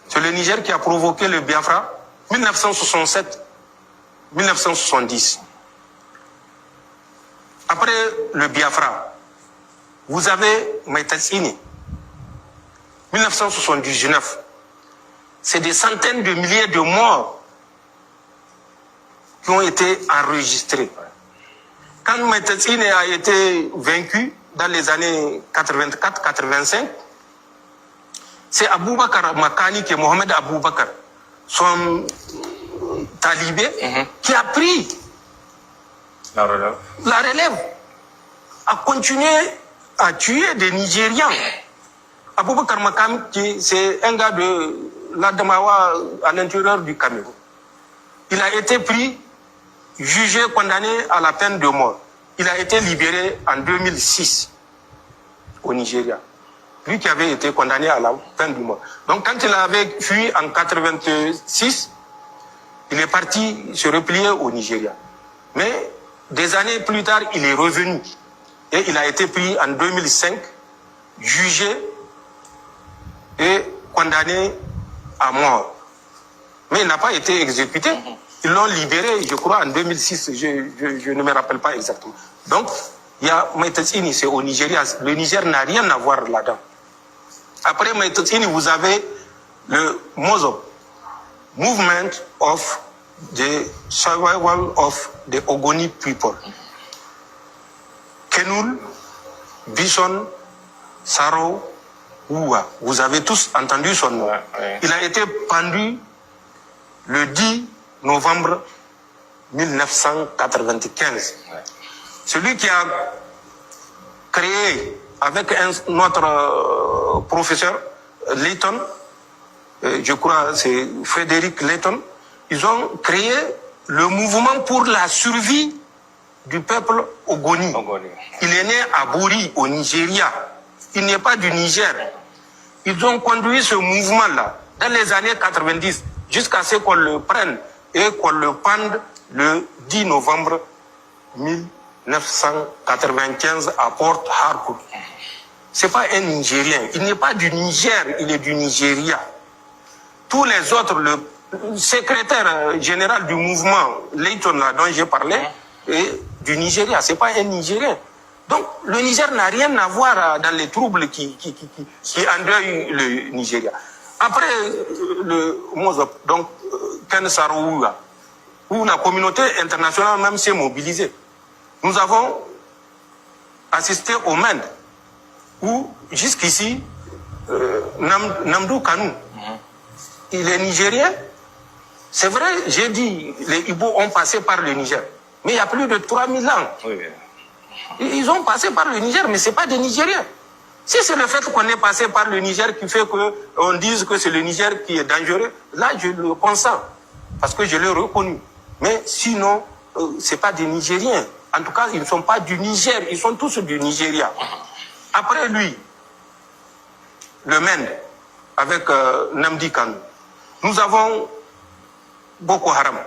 C'est le Niger qui a provoqué le Biafra 1967-1970. Après le Biafra, vous avez Maïtassini, 1979. C'est des centaines de milliers de morts qui ont été enregistrés. Quand Maïtassini a été vaincu dans les années 84-85, c'est Aboubakar Makani, qui est Mohamed Aboubakar, son talibé, qui a pris la relève, a continué à tuer des Nigérians. Aboubakar Makani, c'est un gars de l'Adamawa à l'intérieur du Cameroun. Il a été pris, jugé, condamné à la peine de mort. Il a été libéré en 2006 au Nigeria. lui qui avait été condamné à la peine de mort. Donc quand il avait fui en 86, il est parti se replier au Nigeria. Mais des années plus tard, il est revenu. Et il a été pris en 2005, jugé et condamné à mort. Mais il n'a pas été exécuté. Ils l'ont libéré, je crois, en 2006. Je ne me rappelle pas exactement. Donc, il y a Maïtatsini, c'est au Nigeria. Le Niger n'a rien à voir là-dedans. Après Maïtatsini, vous avez le MOSOP, Movement of the Survival of the Ogoni People. Kenul, Bison, Saro, Oua. Vous avez tous entendu son nom. Il a été pendu le 10 novembre 1995. Celui qui a créé avec notre professeur Layton, je crois c'est Frédéric Layton, ils ont créé le mouvement pour la survie du peuple Ogoni. Il est né à Bori, au Nigeria. Il n'est pas du Niger. Ils ont conduit ce mouvement-là dans les années 90 jusqu'à ce qu'on le prenne et qu'on le pende le 10 novembre 1995 à Port Harcourt. C'est pas un Nigérien. Il n'est pas du Niger, il est du Nigeria. Tous les autres, le secrétaire général du mouvement, Layton, là, dont j'ai parlé, est du Nigeria. C'est pas un Nigérien. Donc, le Niger n'a rien à voir dans les troubles qui endeuillent le Nigeria. Après le MOSOP, donc Ken Saroua, où la communauté internationale même s'est mobilisée, nous avons assisté au Mende, où jusqu'ici, Namdou Kanou, il est nigérien. C'est vrai, j'ai dit, les Ibo ont passé par le Niger, mais il y a plus de 3000 ans. Ils ont passé par le Niger, mais ce n'est pas des Nigériens. Si c'est le fait qu'on est passé par le Niger qui fait qu'on dise que c'est le Niger qui est dangereux, là je le consens, parce que je l'ai reconnu. Mais sinon, ce n'est pas des Nigériens. En tout cas, ils ne sont pas du Niger, ils sont tous du Nigeria. Après lui, le Mende, avec Namdi Kanu, nous avons Boko Haram.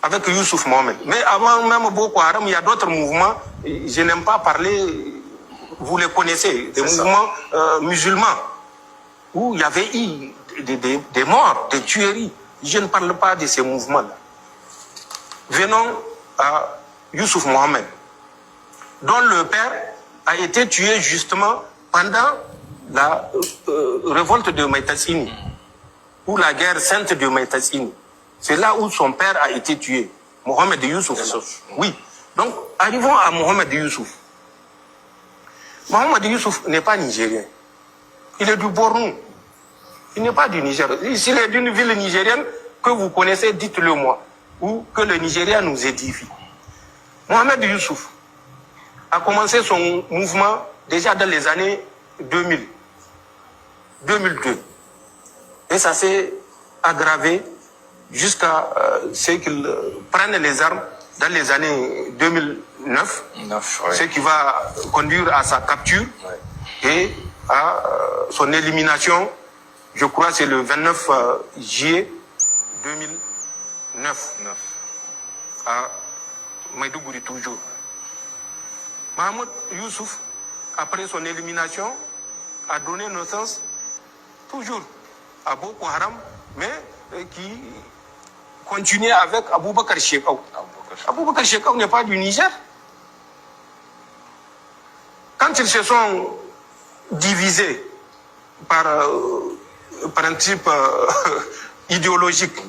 Avec Youssouf Mohamed. Mais avant même Boko Haram, il y a d'autres mouvements, je n'aime pas parler, vous les connaissez, des mouvements musulmans, où il y avait eu des morts, des tueries. Je ne parle pas de ces mouvements-là. Venons à Youssouf Mohamed, dont le père a été tué justement pendant la révolte de Maïtatsini, ou la guerre sainte de Maïtatsini. C'est là où son père a été tué, Mohamed Youssouf. Oui. Donc, arrivons à Mohamed Youssouf. Mohamed Youssouf n'est pas nigérien. Il est du Bornou. Il n'est pas du Niger. S'il est d'une ville nigérienne que vous connaissez, dites-le moi. Ou que le Nigeria nous édifie. Mohamed Youssouf a commencé son mouvement déjà dans les années 2000. 2002. Et ça s'est aggravé jusqu'à ce qu'ils prennent les armes dans les années 2009, ce qui va conduire à sa capture et à son élimination, je crois c'est le 29 juillet 2009, à Maïdougouri toujours. Mahmoud Youssouf, après son élimination, a donné naissance toujours à Boko Haram, mais qui continuer avec Aboubakar Shekau. Aboubakar Shekau n'est pas du Niger. Quand ils se sont divisés par principe idéologique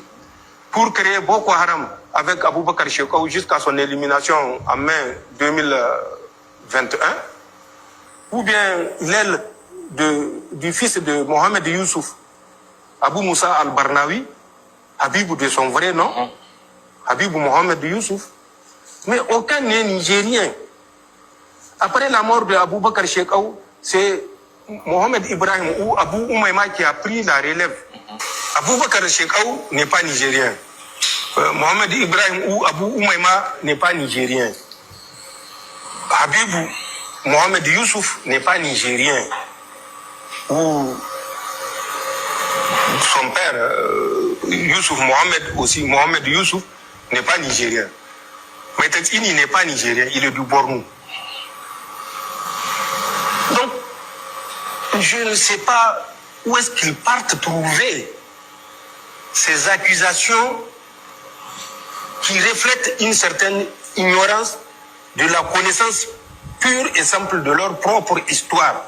pour créer Boko Haram avec Aboubakar Shekau jusqu'à son élimination en mai 2021, ou bien l'aile du fils de Mohamed Youssouf, Abou Moussa al-Barnawi, Habibou de son vrai nom, Habibou Mohamed Youssouf, mais aucun n'est nigérien. Après la mort de Aboubakar Shekau, c'est Mohamed Ibrahim ou Abou Oumaima qui a pris la relève. Aboubakar Shekau n'est pas nigérien. Mohamed Ibrahim ou Abou Oumaima n'est pas nigérien. Habibou Mohamed Youssouf n'est pas nigérien. où son père, Youssouf Mohamed aussi, Mohamed Youssouf, n'est pas nigérien. Mais Tetini n'est pas nigérien, il est du Bornou. Donc, je ne sais pas où est-ce qu'ils partent trouver ces accusations qui reflètent une certaine ignorance de la connaissance pure et simple de leur propre histoire.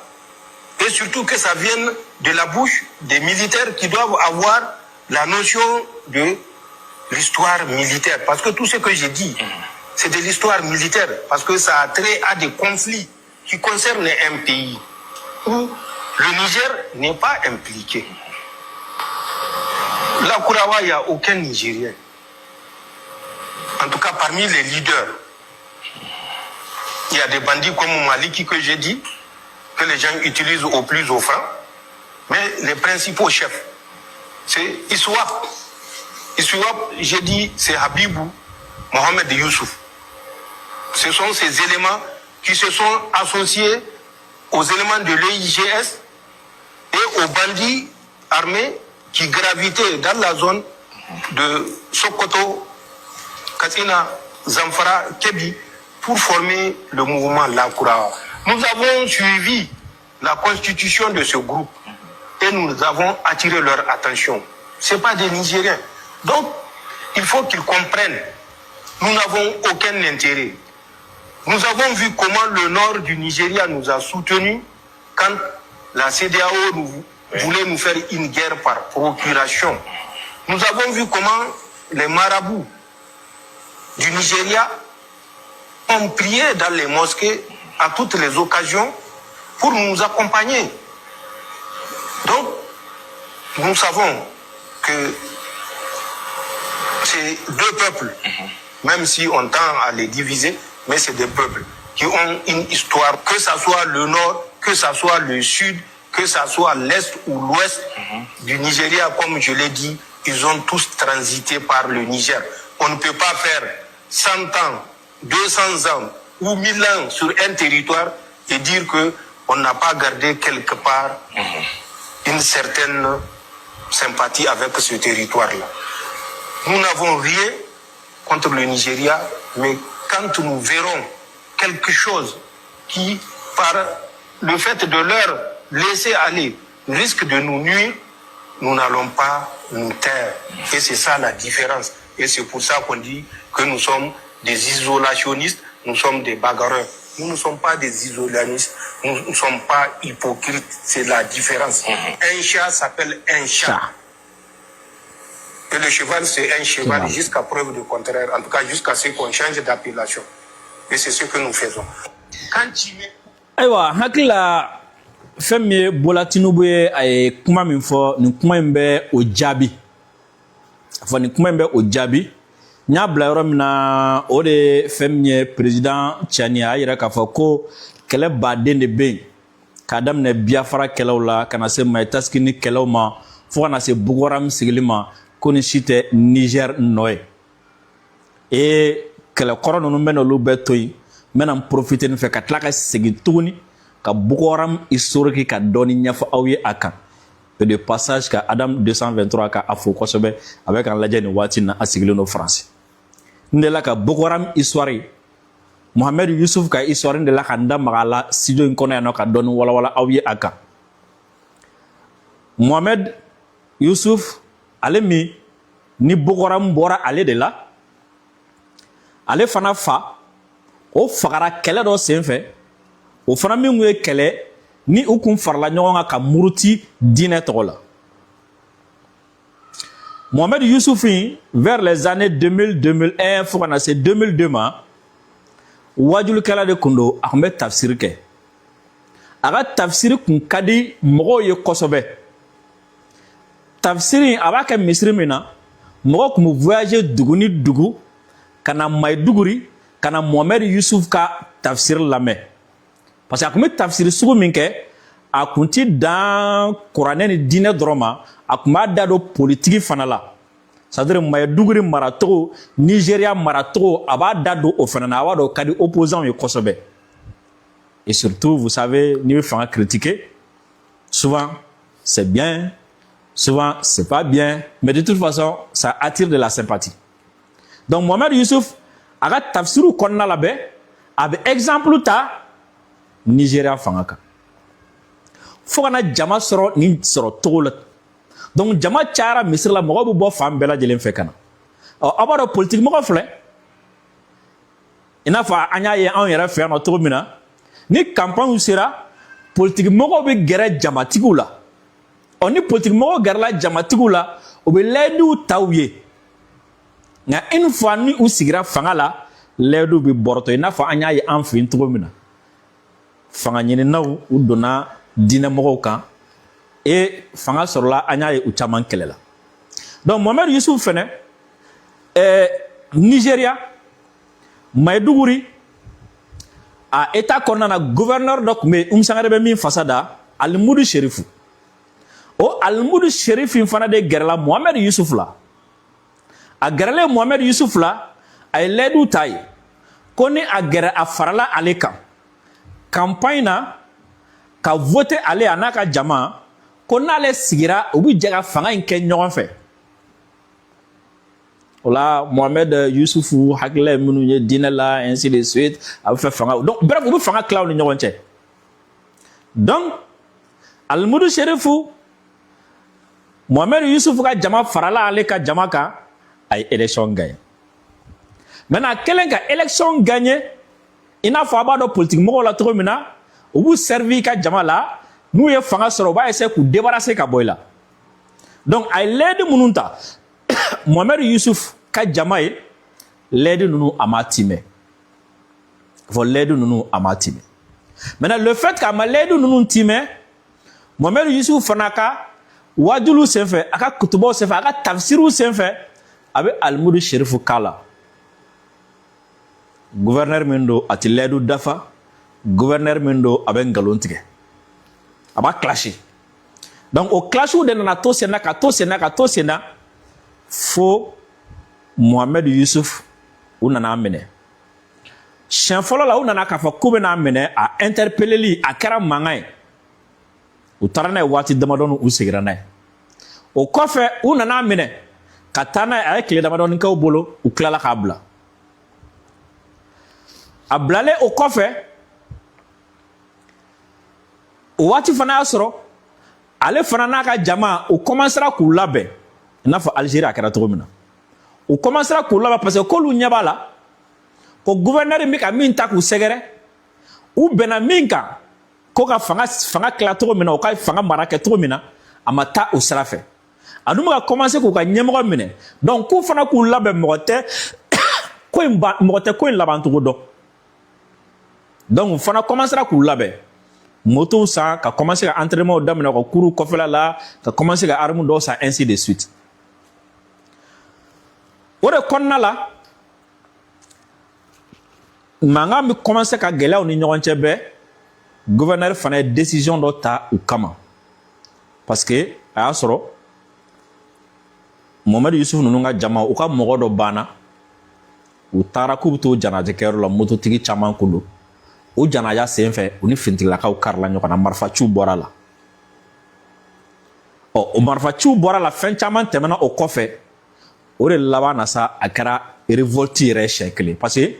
Et surtout que ça vienne de la bouche des militaires qui doivent avoir la notion de l'histoire militaire. Parce que tout ce que j'ai dit, c'est de l'histoire militaire. Parce que ça a trait à des conflits qui concernent un pays où le Niger n'est pas impliqué. Là, Kourawa, il n'y a aucun Nigérien. En tout cas, parmi les leaders, il y a des bandits comme Maliki que j'ai dit, que les gens utilisent au plus offrant. Mais les principaux chefs, c'est Iswap. Iswap, j'ai dit, c'est Habibou, Mohamed Youssouf. Ce sont ces éléments qui se sont associés aux éléments de l'EIGS et aux bandits armés qui gravitaient dans la zone de Sokoto, Katsina, Zamfara, Kebi, pour former le mouvement Lakoura. Nous avons suivi la constitution de ce groupe et nous avons attiré leur attention. Ce n'est pas des Nigériens. Donc, il faut qu'ils comprennent. Nous n'avons aucun intérêt. Nous avons vu comment le nord du Nigeria nous a soutenus quand la CEDEAO voulait nous faire une guerre par procuration. Nous avons vu comment les marabouts du Nigeria ont prié dans les mosquées à toutes les occasions pour nous accompagner. Donc, nous savons que ces deux peuples, même si on tend à les diviser, mais c'est des peuples qui ont une histoire, que ce soit le nord, que ce soit le sud, que ce soit l'est ou l'ouest du Nigeria, comme je l'ai dit, ils ont tous transité par le Niger. On ne peut pas faire 100 ans, 200 ans ou 1000 ans sur un territoire et dire qu'on n'a pas gardé quelque part une certaine sympathie avec ce territoire-là. Nous n'avons rien contre le Nigeria, mais quand nous verrons quelque chose qui, par le fait de leur laisser aller, risque de nous nuire, nous n'allons pas nous taire. Et c'est ça la différence. Et c'est pour ça qu'on dit que nous sommes des isolationnistes, nous sommes des bagarreurs. Nous ne sommes pas des isolationnistes, nous ne sommes pas hypocrites, c'est la différence. Un chat s'appelle un chat. Et le cheval, c'est un cheval jusqu'à preuve du contraire, en tout cas jusqu'à ce qu'on change d'appellation. Et c'est ce que nous faisons. Quand tu mets... Aïwa, hakila femme Bola Tinubu ay kuma min fo ni kuma mbe o jabi. Fo ni kuma mbe o jabi. Nya bla yoro mina o de femme président Tchani ayira ka fo ko kele ba de ben kadam ne Biafra kelaw la kana se may taskini kelaw ma fo kana se bugoram sigilima ko ni shite Niger noy. Et kele koro nunu meno lu betoy menam profiter ne fe ka tlaka segi tuguni ka bugoram historique ka doni nyafa awye akan. Et de passage ka Adam 223 ka afo kosobe avec un lajani wati na asigilo no français. Ndela ka bugoram histoire Mohamed Youssouf ka histoire ndela ka ndamala sido nkona no ka doni wala wala awye akan. Mohamed Youssouf alemi ni bugoram bora ale de la ale fana fa o fagara kɛlɛ dɔ senfɛ o fana min ye kɛlɛ ni u kun farala ɲɔgɔn kan ka muruti diinɛ tɔgɔ la Mohamed Youssouf vers les années 2000-2001 fo kana se 2002 ma wajulikɛla de kun don a kun bɛ tafsiri kɛ a ka tafsiri kun ka di mɔgɔw ye kosɛbɛ tafsiri a b'a kɛ misiri min na mɔgɔ kun bɛ voyager dugu ni dugu kana Maiduguri kana Mohamed Youssouf ka tafsir lamɛ parce que a kun bɛ tafsir sugu min kɛ a kun ti dan kuranɛ ni diinɛ dɔrɔn ma a kun b'a da don politiki fana la c'est-à-dire Maiduguri maracogo Nigeria maracogo a b'a da don o fana na a b'a dɔn o ka di opposants ye kosɛbɛ et surtout vous savez n'i bɛ fanga critiquer Souvent, c'est bien, souvent, c'est pas bien, mais de toute façon, ça attire de la sympathie. Donc, Mohamed Youssouf, a ka tafsiru konna la be, a be exemple ta Nigeria fangaka. Fo kana jama sɔrɔ ni sɔrɔ togo la. Donc, jama cayara Misiri la, mɔgɔ bɛ bɔ fan bɛɛ lajɛlen fɛ ka na. A b'a dɔn politique mɔgɔ filɛ, i n'a fɔ an y'a ye anw yɛrɛ fɛ yan nɔ cogo min na, ni campagne sera, politique mɔgɔw bɛ gɛrɛ jamatigiw la. Ni politique mɔgɔw gɛrɛla jamatigiw la, o bɛ layiduw ta u ye. Nka une fois ni u sigira fanga la, layiduw bɛ bɔrɔtɔ i n'a fɔ an y'a ye an fɛ yen cogo min na. Fanga ɲininaw u donna diinɛ mɔgɔw kan, fanga sɔrɔla an y'a ye u caman kɛlɛ la. Donc Mohamed Youssouf fɛnɛ, Nigeria, Maiduguri, a État kɔnɔna na gouverneur dɔ tun bɛ yen, Sangare bɛ min fasa da, Alimudu Sherifu. O Alimudu Sherifu in fana de gɛrɛla Mohamed Youssouf la. A gɛrɛlen Mohamed Youssouf la, a ye layidu ta ye ko ni a farala ale kan campagne na ka voter ale a n'a ka jama ko n'ale sigira u bɛ jɛ ka fanga in kɛ ɲɔgɔn fɛ. O la Mohamed Youssouf hakilila minnu ye diinɛ la ainsi de suite a bɛ fɛ fanga, donc bref u bɛ fanga tila u ni ɲɔgɔn cɛ. Donc Alimudu Sherifu, Mohamed Youssouf ka jama farala ale ka jama kan, a ye élection gagné. Maintenant kelen ka élection gagné, i n'a fɔ a b'a dɔn politique mɔgɔw la cogo min na, u b'u servi ka jama la, n'u ye fanga sɔrɔ u b'a essayer k'u débarrasser ka bɔ i la. Donc a ye layidu minnu ta Mohamed Youssouf ka jama ye, layidu ninnu a ma timɛ. Fɔ layidu ninnu a ma timɛ. Maintenant le fait qu'a ma layidu ninnu timɛ, Mohamed Youssouf fana ka wajulu senfɛ, a ka kutubaw senfɛ, a ka tafsiriw senfɛ, a bɛ Alimudu Sherifu k'a la. Gouverneur min don a tɛ layidu dafa, gouverneur min don a bɛ nkalon tigɛ, a b'a clasher. Donc o clashiw de nana to sen na ka to sen na ka to sen na fo Mohamed Youssouf u nana minɛ. Siɲɛ fɔlɔ la u nana k'a fɔ k'u bɛna minɛ, a interpelleli a kɛra mankan ye. U taara n'a ye waati damadɔni u seginna n'a ye. O kɔfɛ u nana minɛ ka taa n'a ye, a ye tile damadɔni kɛ u bolo, u tilala k'a bila. A bilalen o kɔfɛ, o waati fana y'a sɔrɔ ale fana n'a ka jama u commencera k'u labɛn i n'a fɔ Algérie a kɛra cogo min na. U commencera k'u labɛn parce que k'olu ɲɛ b'a la ko gouverneur bɛ ka min ta k'u sɛgɛrɛ, u bɛnna min kan ko ka fanga tila cogo min na, u ka fanga mara kɛ cogo min na, a ma taa o sira fɛ. A dun bɛ ka commencer k'u ka ɲɛmɔgɔ minɛ. Donc k'u fana k'u labɛn, mɔgɔ tɛ ko in laban cogo dɔn. Donc u fana commencera k'u labɛn. Moto san, ka commencer ka entraînement daminɛ ka kuru kɔfɛla la, ka commencer ka arme dɔw san ainsi de suite. O de kɔnɔna la, mankan bɛ commencer ka gɛlɛya u ni ɲɔgɔn cɛ bɛɛ, gouverneur fana ye décision dɔ ta u kama. Parce que a y'a sɔrɔ Mohamed Youssouf ninnu ka jama u ka mɔgɔ dɔ banna, u taara k'u bɛ t'o janajɛkɛyɔrɔ la, mototigi caman kun don. O janaja senfɛ u ni finitigilakaw karila ɲɔgɔn na, marifaciw bɔra la. O marifaciw bɔra la, fɛn caman tɛmɛna o kɔfɛ, o de laban na sa a kɛra révolte yɛrɛ siɲɛ kelen. Parce que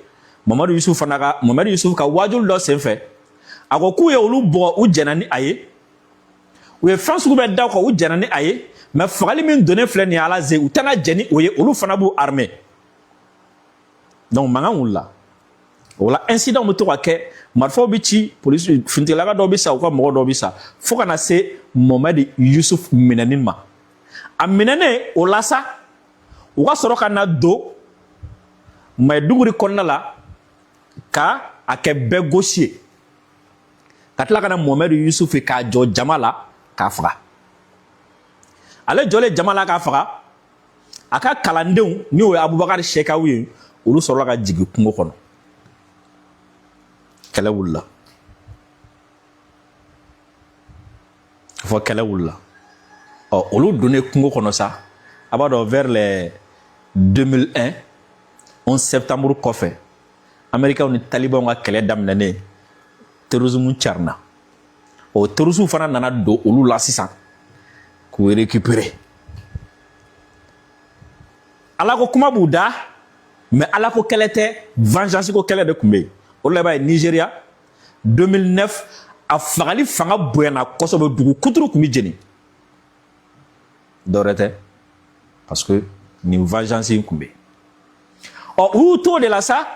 Mohamed Youssouf ka wajulu dɔ senfɛ, a ko k'u ye olu bɔgɔ u jɛna ni a ye, u ye fɛn sugu bɛɛ da u kan u jɛna ni a ye, mais fagali min donnen filɛ nin ye Ala ze, u tɛna jɛ ni o ye, olu fana b'u armé. Donc mankan wulila. O la incident bɛ to ka kɛ, marifaw bɛ ci, polisi finitigilaka dɔw bɛ sa, u ka mɔgɔ dɔw bɛ sa, fo kana se Mohamed Youssouf minɛni ma. A minɛnen o la sa, u ka sɔrɔ ka na don Maiduguri kɔnɔna la ka a kɛ bɛɛ gosi ye, ka tila ka na Mohamed Youssouf k'a jɔ jama la k'a faga. Ale jɔlen jama la k'a faga, a ka kalandenw n'o ye Abubakar Shekaw ye, olu sɔrɔla ka jigin kungo kɔnɔ. Kɛlɛ wulila. Fɔ kɛlɛ wulila. Olu donnen kungo kɔnɔ sa, a b'a dɔn vers les 2001, 11 septembre kɔfɛ, Américains ni Talibanw ka kɛlɛ daminɛnen, terrorisme carina. o terroriste fana nana do olu la sisan k'u récupérer ala ko kuma b'u da mais ala ko kɛlɛ tɛ vengeance ko kɛlɛ de tun bɛ yen o de la i b'a ye Nigéria 2009 a fagali fanga bonyana kosɛbɛ dugu kuturu tun bɛ jeni dɔwɛrɛ tɛ parce que nin vengeance in tun bɛ yen ɔ u y'u to de la sa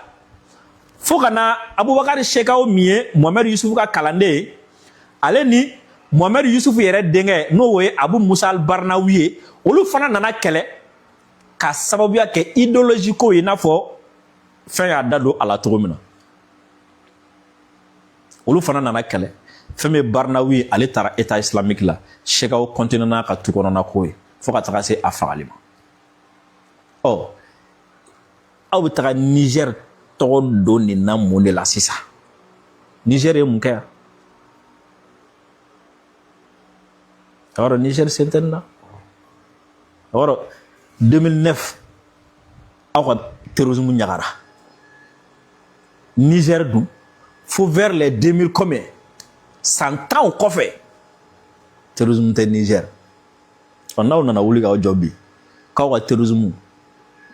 fo ka na Abubakari Shekau min ye Mohamed Yusufu ka kalanden ye ale ni Mohamed Yusufu yɛrɛ denkɛ n'o ye Abu Musa al-Barnawi ye olu fana nana kɛlɛ ka sababuya kɛ idéologie ko ye i n'a fɔ fɛn y'a da don a la cogo min na olu fana nana kɛlɛ fɛn min Barnawi ale taara état islamique la Shekau continue n'a ka tukɔnɔna ko ye fo ka taga se a fagali ma ɔ aw bɛ taga Niger tɔgɔ don nin na mun de la sisan Niger ye mun kɛ yan a b'a dɔn Niger sen tɛ nin na a b'a dɔn 2009 aw ka terrorisme ɲagara Niger dun fo vers les 2000 combien san 10 o kɔfɛ terrorisme tɛ Niger ɔ n'aw nana wuli k'aw jɔ bi k'aw ka terrorisme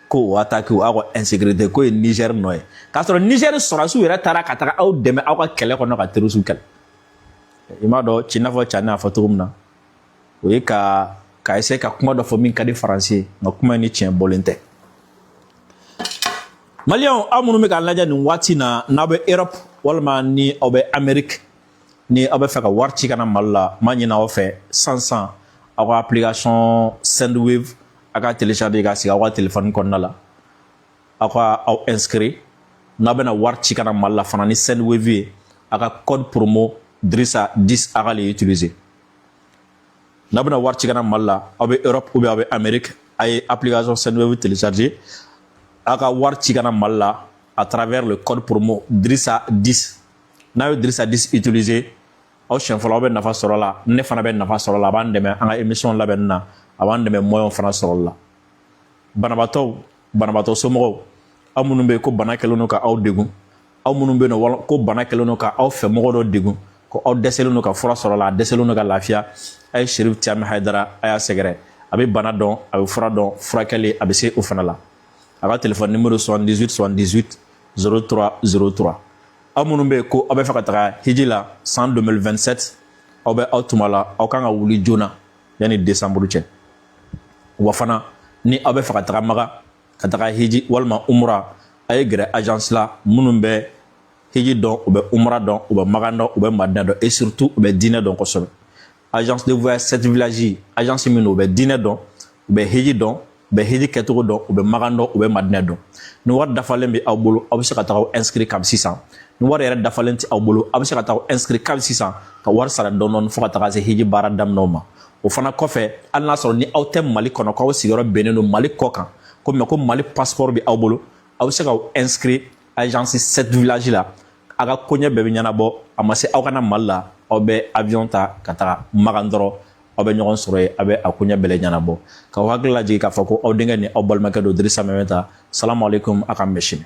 ko o attaque o aw ka insécurité ko ye Niger nɔ ye k'a sɔrɔ Niger sɔrɔsiw yɛrɛ taara ka taga aw dɛmɛ aw ka kɛlɛ kɔnɔ ka terrorisme kɛlɛ i m'a dɔn ci n'a fɔ Cani a fɔ cogo min na o ye ka essayer ka kuma dɔ fɔ min ka di faransi ye nka kuma ni tiɲɛ bɔlen tɛ maliyɛnw aw minnu bɛ k'an lajɛ nin waati na n'aw bɛ Europe walima ni aw bɛ Amérique ni aw bɛ fɛ ka wari ci ka na Mali la n b'a ɲini aw fɛ sisan aw ka application Sendwave aw ka télécharger ka sigi aw ka téléphone kɔnɔna la aw ka aw inscrit n'a bɛna wari ci ka na Mali la fana ni Sendwave ye aw ka code promo Drissa 10 aw k'ale utiliser n'a bɛna wari ci ka na Mali la aw bɛ Europe ou bien aw bɛ Amérique a ye application Sendwave télécharger aw ka wari ci ka na Mali la à travers le code promo Drissa 10 n'a ye Drissa 10 utiliser aw siɲɛ fɔlɔ aw bɛ nafa sɔrɔ a la ne fana bɛ nafa sɔrɔ a la a b'an dɛmɛ an ka émission labɛnni na a b'an dɛmɛ moyen fana sɔrɔli la banabaatɔ somɔgɔw aw minnu bɛ yen ko bana kɛlen don ka aw degun aw minnu bɛ yen ko bana kɛlen don ka aw fɛ mɔgɔ dɔ degun ko aw dɛsɛlen don ka fura sɔrɔ a la a dɛsɛlen don ka lafiya a ye Cherif Tiame Haidara a y'a sɛgɛrɛ a bɛ bana dɔn a bɛ fura dɔn furakɛli a bɛ se o fana la a ka téléphone numéro 78 78 03 03 aw minnu bɛ yen ko aw bɛ fɛ ka taga hiji la san 2027 aw bɛ aw tuma la aw kan ka wuli joona yanni décembre cɛ wa fana ni aw bɛ fɛ ka taga Maga ka taga hiji walima umra a ye gɛrɛ agence la minnu bɛ hiji dɔn u bɛ umra dɔn u bɛ Maga dɔn u bɛ Madina dɔn et surtout u bɛ diinɛ dɔn kosɛbɛ agence de voyage 7 villages agence minnu u bɛ diinɛ dɔn u bɛ hiji dɔn u bɛ hiji kɛcogo dɔn u bɛ Maga dɔn u bɛ Madina dɔn ni wari dafalen bɛ aw bolo aw bɛ se ka taga inscrit kabi sisan ni wari yɛrɛ dafalen tɛ aw bolo aw bɛ se ka taga inscrit kabi sisan ka wari sara dɔɔni fo ka taga se hiji baara daminɛw ma o fana kɔfɛ hali n'a sɔrɔ ni aw tɛ Mali kɔnɔ k'aw sigiyɔrɔ bɛnnen don Mali kɔ kan ko mais ko Mali passeport bɛ aw bolo aw bɛ se ka inscrit agence 7 villages la aw ka koɲɛ bɛɛ bɛ ɲɛnabɔ a ma se aw ka na Mali la aw bɛ avion ta ka taga Maga dɔrɔn aw bɛ ɲɔgɔn sɔrɔ yen a bɛ a koɲɛ bɛɛ ɲɛnabɔ k'aw hakili lajigin k'a fɔ ko aw denkɛ ni aw balimakɛ don Drissa Memeta salamu aleykum a ka mɛn sini